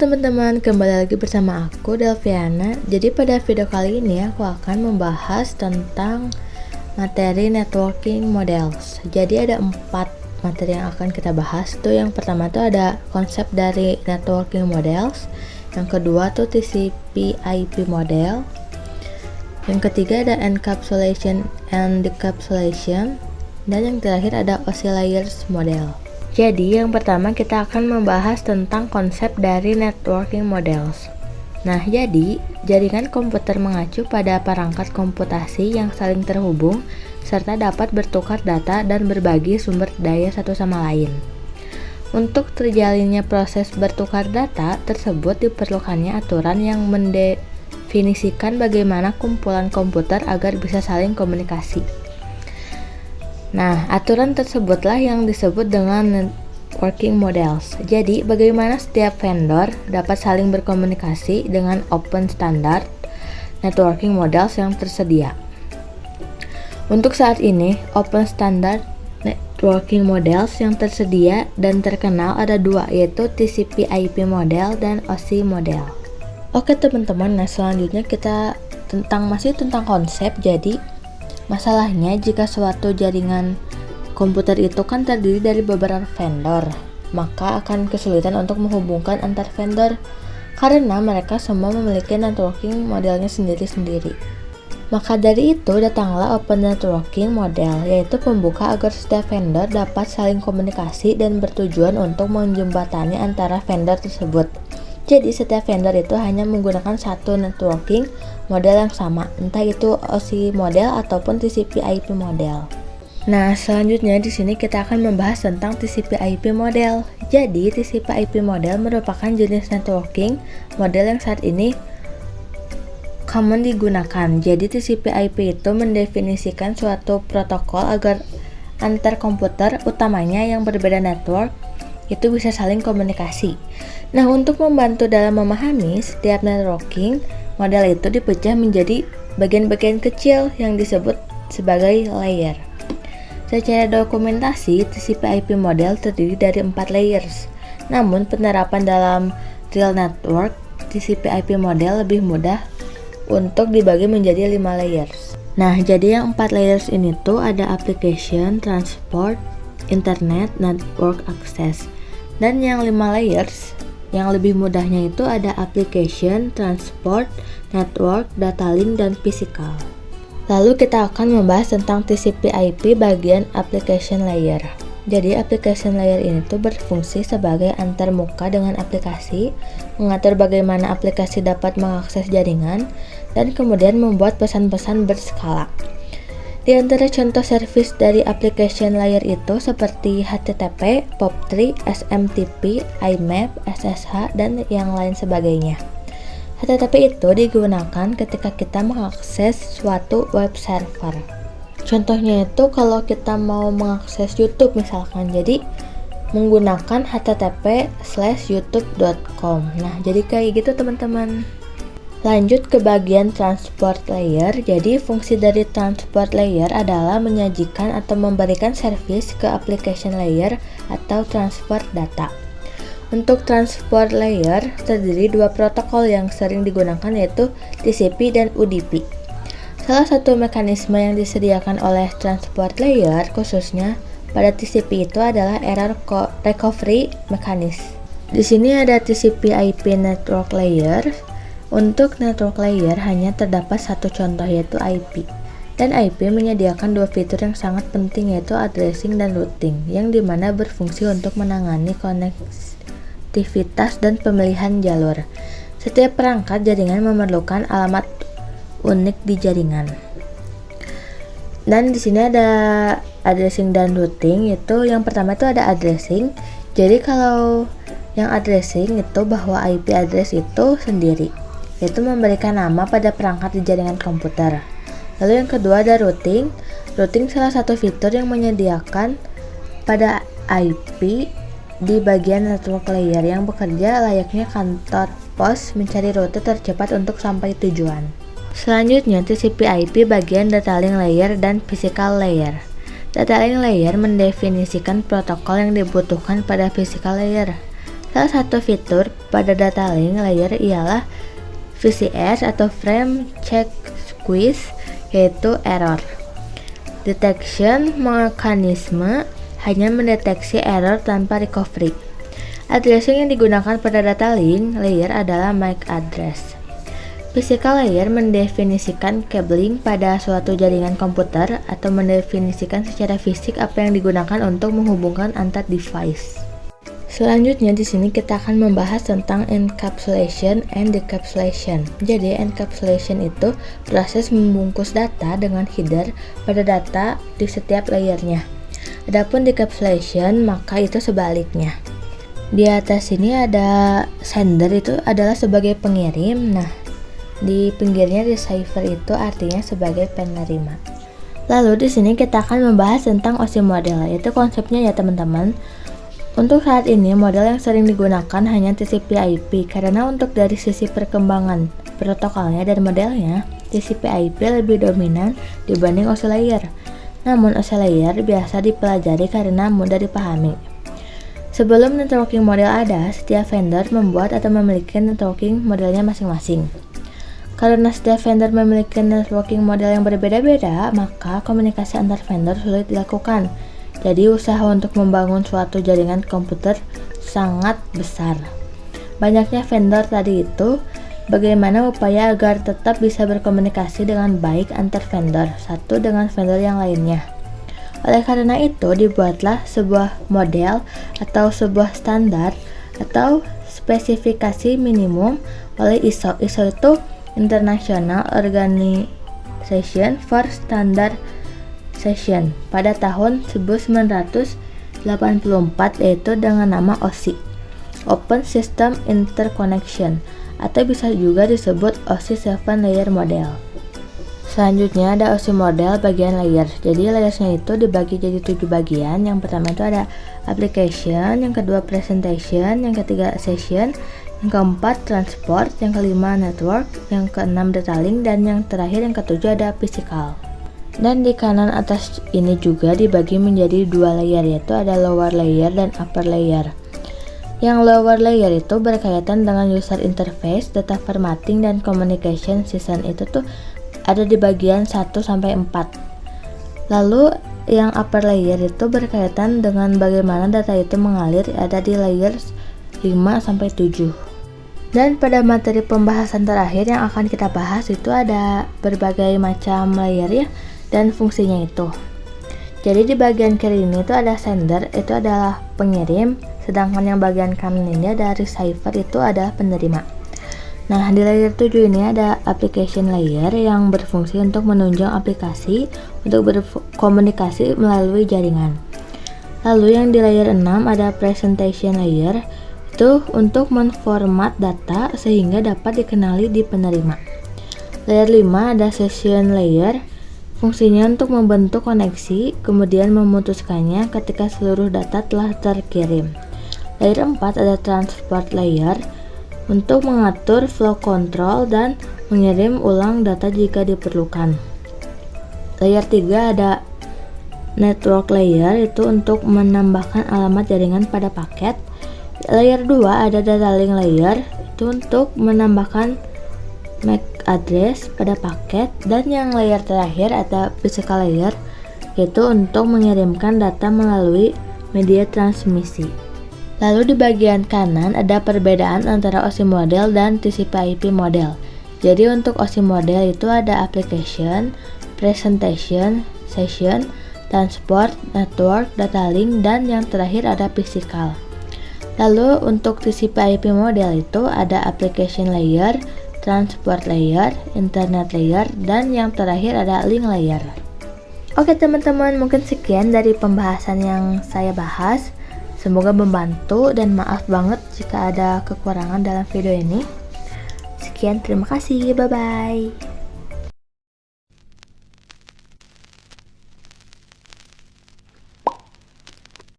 teman-teman, kembali lagi bersama aku Delviana. Jadi pada video kali ini aku akan membahas tentang materi networking models. Jadi ada 4 materi yang akan kita bahas tuh. Yang pertama tuh ada konsep dari networking models. Yang kedua tuh TCP/IP model. Yang ketiga ada encapsulation and decapsulation. Dan yang terakhir ada OSI layers model. Jadi yang pertama kita akan membahas tentang konsep dari networking models. Nah, jadi jaringan komputer mengacu pada perangkat komputasi yang saling terhubung serta dapat bertukar data dan berbagi sumber daya satu sama lain. Untuk terjalinnya proses bertukar data tersebut diperlukannya aturan yang mendefinisikan bagaimana kumpulan komputer agar bisa saling komunikasi. Nah, aturan tersebutlah yang disebut dengan networking models. Jadi, bagaimana setiap vendor dapat saling berkomunikasi dengan open standard networking models yang tersedia. Untuk saat ini, open standard networking models yang tersedia dan terkenal ada 2, yaitu TCP/IP model dan OSI model. Oke teman-teman, nah selanjutnya kita masih tentang konsep. Jadi masalahnya jika suatu jaringan komputer itu kan terdiri dari beberapa vendor, maka akan kesulitan untuk menghubungkan antar vendor karena mereka semua memiliki networking modelnya sendiri-sendiri. Maka dari itu datanglah open networking model, yaitu pembuka agar setiap vendor dapat saling komunikasi dan bertujuan untuk menjembatani antara vendor tersebut. Jadi setiap vendor itu hanya menggunakan satu networking model yang sama, entah itu OSI model ataupun TCP/IP model. Nah, selanjutnya di sini kita akan membahas tentang TCP/IP model. Jadi TCP/IP model merupakan jenis networking model yang saat ini common digunakan. Jadi TCP/IP itu mendefinisikan suatu protokol agar antar komputer, utamanya yang berbeda network, itu bisa saling komunikasi. Nah, untuk membantu dalam memahami setiap networking model itu dipecah menjadi bagian-bagian kecil yang disebut sebagai layer. Secara dokumentasi, TCP/IP model terdiri dari 4 layers. Namun penerapan dalam real network, TCP/IP model lebih mudah untuk dibagi menjadi 5 layers. Nah, jadi yang 4 layers ini tuh ada application, transport, internet, network access. Dan yang 5 layers yang lebih mudahnya itu ada application, transport, network, data link, dan physical. Lalu kita akan membahas tentang TCP/IP bagian application layer. Jadi application layer ini tuh berfungsi sebagai antarmuka dengan aplikasi, mengatur bagaimana aplikasi dapat mengakses jaringan, dan kemudian membuat pesan-pesan berskala. Di antara contoh service dari application layer itu seperti HTTP, POP3, SMTP, IMAP, SSH, dan yang lain sebagainya. HTTP itu digunakan ketika kita mengakses suatu web server. Contohnya itu kalau kita mau mengakses YouTube misalkan, jadi menggunakan http://youtube.com. Nah, jadi kayak gitu teman-teman. Lanjut ke bagian transport layer. Jadi fungsi dari transport layer adalah menyajikan atau memberikan service ke application layer atau transfer data. Untuk transport layer terdiri 2 protokol yang sering digunakan, yaitu TCP dan UDP. Salah satu mekanisme yang disediakan oleh transport layer khususnya pada TCP itu adalah error recovery mechanism. Di sini ada TCP/IP network layer. Untuk network layer hanya terdapat satu contoh, yaitu IP. Dan IP menyediakan 2 fitur yang sangat penting, yaitu addressing dan routing, yang dimana berfungsi untuk menangani konektivitas dan pemilihan jalur. Setiap perangkat jaringan memerlukan alamat unik di jaringan. Dan di sini ada addressing dan routing, yaitu yang pertama itu ada addressing. Jadi kalau yang addressing itu bahwa IP address itu sendiri, yaitu memberikan nama pada perangkat di jaringan komputer. Lalu yang kedua ada routing. Routing salah satu fitur yang menyediakan pada IP di bagian network layer yang bekerja layaknya kantor pos mencari rute tercepat untuk sampai tujuan. Selanjutnya TCP/IP bagian data link layer dan physical layer. Data link layer mendefinisikan protokol yang dibutuhkan pada physical layer. Salah satu fitur pada data link layer ialah VCS atau Frame Check Squeeze, yaitu error detection mekanisme hanya mendeteksi error tanpa recovery. Addressing yang digunakan pada data link layer adalah MAC address. Physical layer mendefinisikan cabling pada suatu jaringan komputer atau mendefinisikan secara fisik apa yang digunakan untuk menghubungkan antar device. Selanjutnya di sini kita akan membahas tentang encapsulation and decapsulation. Jadi encapsulation itu proses membungkus data dengan header pada data di setiap layernya. Adapun decapsulation maka itu sebaliknya. Di atas ini ada sender, itu adalah sebagai pengirim. Nah, di pinggirnya receiver itu artinya sebagai penerima. Lalu di sini kita akan membahas tentang OSI model, yaitu konsepnya ya teman-teman. Untuk saat ini model yang sering digunakan hanya TCP/IP karena untuk dari sisi perkembangan protokolnya dan modelnya TCP/IP lebih dominan dibanding OSI layer. Namun OSI layer biasa dipelajari karena mudah dipahami. Sebelum networking model ada, setiap vendor membuat atau memiliki networking modelnya masing-masing. Karena setiap vendor memiliki networking model yang berbeda-beda, maka komunikasi antar vendor sulit dilakukan. Jadi usaha untuk membangun suatu jaringan komputer sangat besar. Banyaknya vendor tadi itu, bagaimana upaya agar tetap bisa berkomunikasi dengan baik antar vendor satu dengan vendor yang lainnya. Oleh karena itu, dibuatlah sebuah model atau sebuah standar atau spesifikasi minimum oleh ISO. ISO itu International Organization for Standardization pada tahun 1984, yaitu dengan nama OSI, Open System Interconnection, atau bisa juga disebut OSI 7 Layer Model. Selanjutnya ada OSI model bagian layer. Jadi layersnya itu dibagi jadi 7 bagian. Yang pertama itu ada application, yang kedua presentation, yang ketiga session, yang keempat transport, yang kelima network, yang keenam data link, dan yang terakhir yang ketujuh ada physical. Dan di kanan atas ini juga dibagi menjadi 2 layer, yaitu ada lower layer dan upper layer. Yang lower layer itu berkaitan dengan user interface, data formatting, dan communication season. Itu tuh ada di bagian 1 sampai 4. Lalu yang upper layer itu berkaitan dengan bagaimana data itu mengalir, ada di layer 5 sampai 7. Dan pada materi pembahasan terakhir yang akan kita bahas itu ada berbagai macam layer ya, dan fungsinya itu. Jadi di bagian kiri ini itu ada sender, itu adalah pengirim, sedangkan yang bagian kanan ini ada receiver, itu adalah penerima. Nah, di layer 7 ini ada application layer yang berfungsi untuk menunjang aplikasi untuk berkomunikasi melalui jaringan. Lalu yang di layer 6 ada presentation layer, itu untuk menformat data sehingga dapat dikenali di penerima. Layer 5 ada session layer, fungsinya untuk membentuk koneksi kemudian memutuskannya ketika seluruh data telah terkirim. Layer 4 ada transport layer untuk mengatur flow control dan mengirim ulang data jika diperlukan. Layer 3 ada network layer, itu untuk menambahkan alamat jaringan pada paket. Layer 2 ada data link layer, itu untuk menambahkan MAC address pada paket. Dan yang layer terakhir ada physical layer, yaitu untuk mengirimkan data melalui media transmisi. Lalu di bagian kanan ada perbedaan antara OSI model dan TCP/IP model. Jadi untuk OSI model itu ada application, presentation, session, transport, network, data link, dan yang terakhir ada physical. Lalu untuk TCP/IP model itu ada application layer, transport layer, internet layer, dan yang terakhir ada link layer. Oke teman-teman, mungkin sekian dari pembahasan yang saya bahas. Semoga membantu dan maaf banget jika ada kekurangan dalam video ini. Sekian, terima kasih, bye-bye.